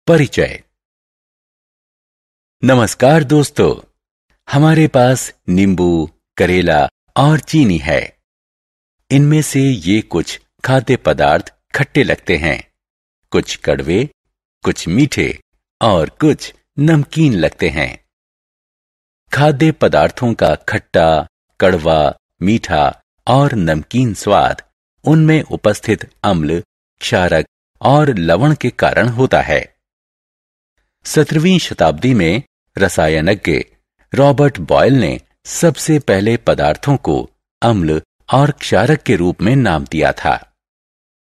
परिचय। नमस्कार दोस्तों, हमारे पास नींबू, करेला और चीनी है। इनमें से ये कुछ खाद्य पदार्थ खट्टे लगते हैं, कुछ कड़वे, कुछ मीठे और कुछ नमकीन लगते हैं। खाद्य पदार्थों का खट्टा, कड़वा, मीठा और नमकीन स्वाद उनमें उपस्थित अम्ल, क्षारक और लवण के कारण होता है। 17वीं शताब्दी में रसायनज्ञ रॉबर्ट बॉयल ने सबसे पहले पदार्थों को अम्ल और क्षारक के रूप में नाम दिया था।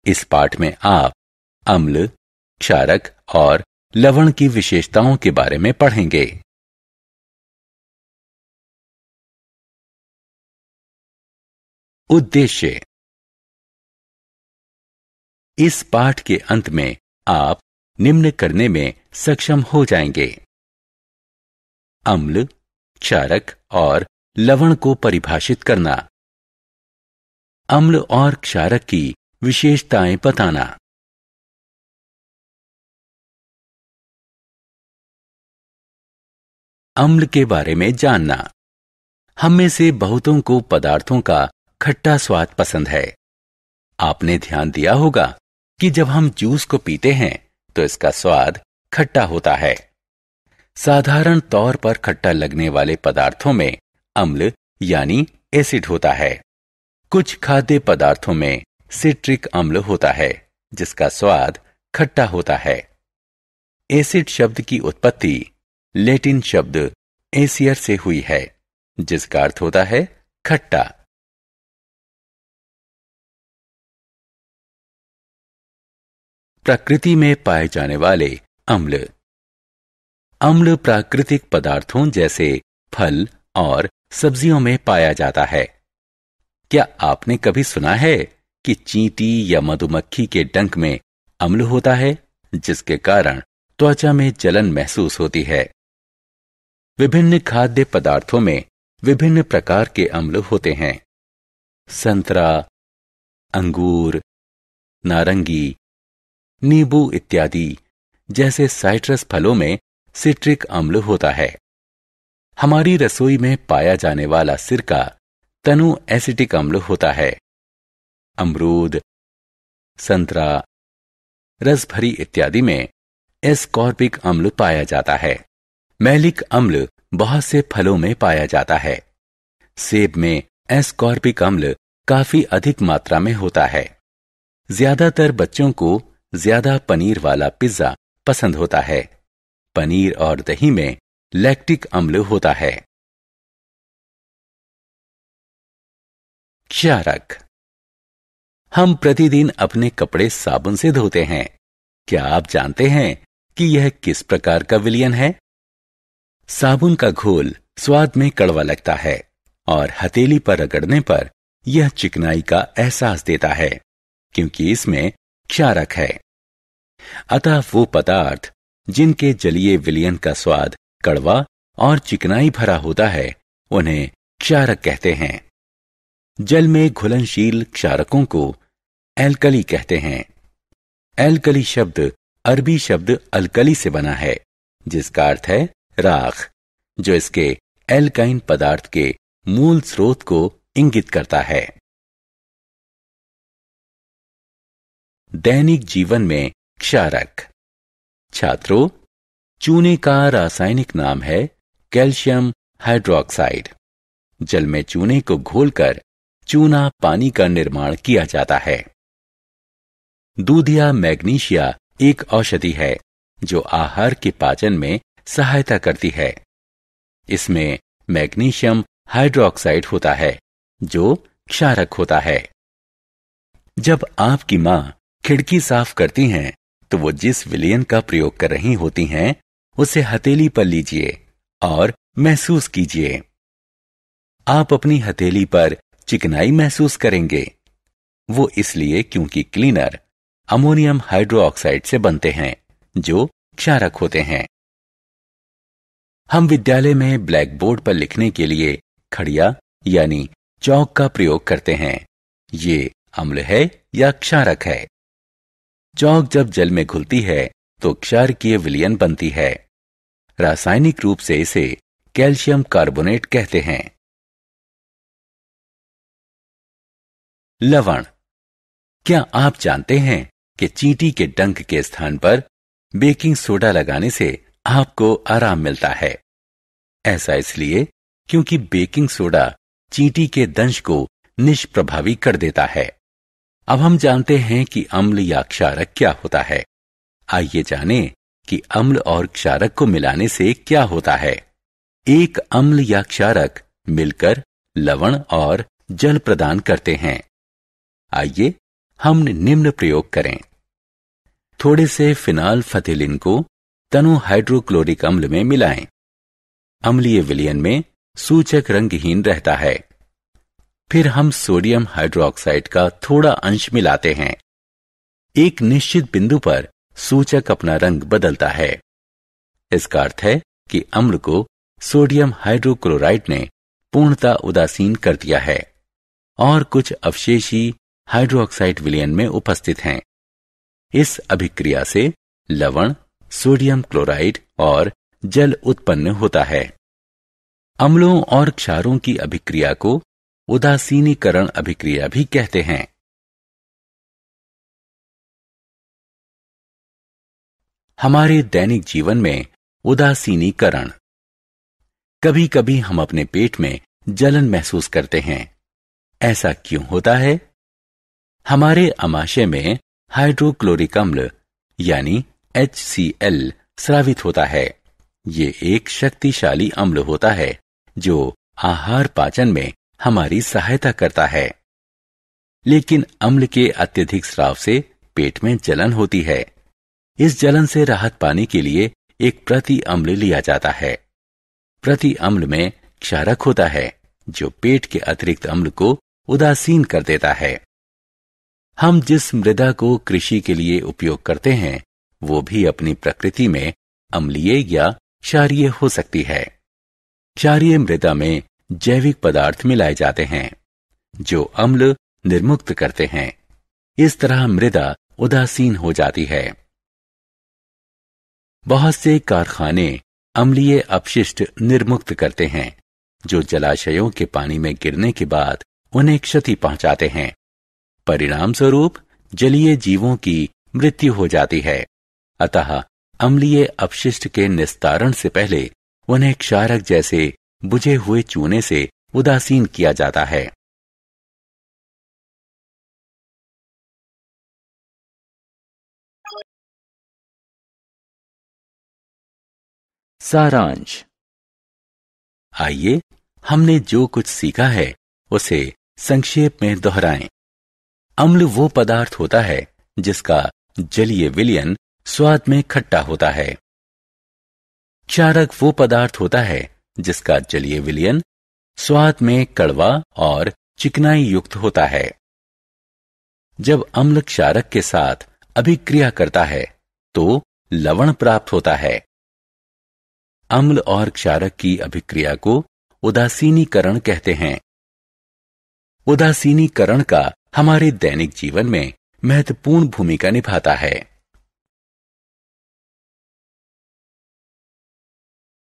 इस पाठ में आप अम्ल, क्षारक और लवण की विशेषताओं के बारे में पढ़ेंगे। उद्देश्य। इस पाठ के अंत में आप निम्न करने में सक्षम हो जाएंगे: अम्ल, क्षारक और लवण को परिभाषित करना, अम्ल और क्षारक की विशेषताएं बताना, अम्ल के बारे में जानना। हम में से बहुतों को पदार्थों का खट्टा स्वाद पसंद है। आपने ध्यान दिया होगा कि जब हम जूस को पीते हैं तो इसका स्वाद खट्टा होता है। साधारण तौर पर खट्टा लगने वाले पदार्थों में अम्ल यानी एसिड होता है। कुछ खाद्य पदार्थों में सिट्रिक अम्ल होता है, जिसका स्वाद खट्टा होता है। एसिड शब्द की उत्पत्ति लैटिन शब्द एसियर से हुई है, जिसका अर्थ होता है खट्टा। प्रकृति में पाए जाने वाले अम्ल। अम्ल प्राकृतिक पदार्थों जैसे फल और सब्जियों में पाया जाता है। क्या आपने कभी सुना है कि चींटी या मधुमक्खी के डंक में अम्ल होता है, जिसके कारण त्वचा में जलन महसूस होती है? विभिन्न खाद्य पदार्थों में विभिन्न प्रकार के अम्ल होते हैं। संतरा, अंगूर, नारंगी, नींबू इत्यादि जैसे साइट्रस फलों में सिट्रिक अम्ल होता है। हमारी रसोई में पाया जाने वाला सिरका तनु एसिटिक अम्ल होता है। अमरूद, संतरा, रसभरी इत्यादि में एस्कॉर्बिक अम्ल पाया जाता है। मैलिक अम्ल बहुत से फलों में पाया जाता है। सेब में एस्कॉर्बिक अम्ल काफी अधिक मात्रा में होता है। ज्यादातर बच्चों को ज्यादा पनीर वाला पिज्जा पसंद होता है। पनीर और दही में लैक्टिक अम्ल होता है। क्षारक। हम प्रतिदिन अपने कपड़े साबुन से धोते हैं। क्या आप जानते हैं कि यह किस प्रकार का विलयन है? साबुन का घोल स्वाद में कड़वा लगता है और हथेली पर रगड़ने पर यह चिकनाई का एहसास देता है, क्योंकि इसमें क्षारक है। अतः वो पदार्थ जिनके जलीय विलयन का स्वाद कड़वा और चिकनाई भरा होता है, उन्हें क्षारक कहते हैं। जल में घुलनशील क्षारकों को एल्कली कहते हैं। एल्कली शब्द अरबी शब्द अल्कली से बना है, जिसका अर्थ है राख, जो इसके एल्काइन पदार्थ के मूल स्रोत को इंगित करता है। दैनिक जीवन में क्षारक। छात्रों, चूने का रासायनिक नाम है कैल्शियम हाइड्रोक्साइड। जल में चूने को घोलकर चूना पानी का निर्माण किया जाता है। दूधिया मैग्नीशिया एक औषधि है जो आहार के पाचन में सहायता करती है। इसमें मैग्नीशियम हाइड्रोक्साइड होता है, जो क्षारक होता है। जब आपकी मां खिड़की साफ करती हैं, तो वो जिस विलयन का प्रयोग कर रही होती हैं, उसे हथेली पर लीजिए और महसूस कीजिए। आप अपनी हथेली पर चिकनाई महसूस करेंगे। वो इसलिए क्योंकि क्लीनर अमोनियम हाइड्रोक्साइड से बनते हैं, जो क्षारक होते हैं। हम विद्यालय में ब्लैक बोर्ड पर लिखने के लिए खड़िया यानी चौक का प्रयोग करते हैं। ये अम्ल है या क्षारक है? चौक जब जल में घुलती है तो क्षारकीय विलयन बनती है। रासायनिक रूप से इसे कैल्शियम कार्बोनेट कहते हैं। लवण। क्या आप जानते हैं कि चींटी के डंक के स्थान पर बेकिंग सोडा लगाने से आपको आराम मिलता है? ऐसा इसलिए क्योंकि बेकिंग सोडा चींटी के दंश को निष्प्रभावी कर देता है। अब हम जानते हैं कि अम्ल या क्षारक क्या होता है। आइए जानें कि अम्ल और क्षारक को मिलाने से क्या होता है। एक अम्ल या क्षारक मिलकर लवण और जल प्रदान करते हैं। आइए हम निम्न प्रयोग करें। थोड़े से फिनाल फथिलिन को तनु हाइड्रोक्लोरिक अम्ल में मिलाएं। अम्लीय विलयन में सूचक रंगहीन रहता है। फिर हम सोडियम हाइड्रोक्साइड का थोड़ा अंश मिलाते हैं। एक निश्चित बिंदु पर सूचक अपना रंग बदलता है। इसका अर्थ है कि अम्ल को सोडियम हाइड्रोक्लोराइड ने पूर्णतः उदासीन कर दिया है और कुछ अवशेषी हाइड्रोक्साइड विलयन में उपस्थित हैं। इस अभिक्रिया से लवण, सोडियम क्लोराइड और जल उत्पन्न होता है। अम्लों और क्षारों की अभिक्रिया को उदासीनीकरण अभिक्रिया भी कहते हैं। हमारे दैनिक जीवन में उदासीनीकरण। कभी कभी हम अपने पेट में जलन महसूस करते हैं। ऐसा क्यों होता है? हमारे आमाशय में हाइड्रोक्लोरिक अम्ल यानी HCl स्रावित होता है। ये एक शक्तिशाली अम्ल होता है जो आहार पाचन में हमारी सहायता करता है। लेकिन अम्ल के अत्यधिक स्राव से पेट में जलन होती है। इस जलन से राहत पाने के लिए एक प्रति अम्ल लिया जाता है। प्रति अम्ल में क्षारक होता है जो पेट के अतिरिक्त अम्ल को उदासीन कर देता है। हम जिस मृदा को कृषि के लिए उपयोग करते हैं वो भी अपनी प्रकृति में अम्लीय या क्षारीय हो सकती है। क्षारीय मृदा में जैविक पदार्थ मिलाए जाते हैं जो अम्ल निर्मुक्त करते हैं। इस तरह मृदा उदासीन हो जाती है। बहुत से कारखाने अम्लीय अपशिष्ट निर्मुक्त करते हैं जो जलाशयों के पानी में गिरने के बाद उन्हें क्षति पहुंचाते हैं। परिणाम स्वरूप जलीय जीवों की मृत्यु हो जाती है। अतः अम्लीय अपशिष्ट के निस्तारण से पहले उन्हें क्षारक जैसे बुझे हुए चूने से उदासीन किया जाता है। सारांश। आइए हमने जो कुछ सीखा है उसे संक्षेप में दोहराएं। अम्ल वो पदार्थ होता है जिसका जलीय विलयन स्वाद में खट्टा होता है। क्षारक वो पदार्थ होता है जिसका जलीय विलयन स्वाद में कड़वा और चिकनाई युक्त होता है। जब अम्ल क्षारक के साथ अभिक्रिया करता है तो लवण प्राप्त होता है। अम्ल और क्षारक की अभिक्रिया को उदासीनीकरण कहते हैं। उदासीनीकरण का हमारे दैनिक जीवन में महत्वपूर्ण भूमिका निभाता है।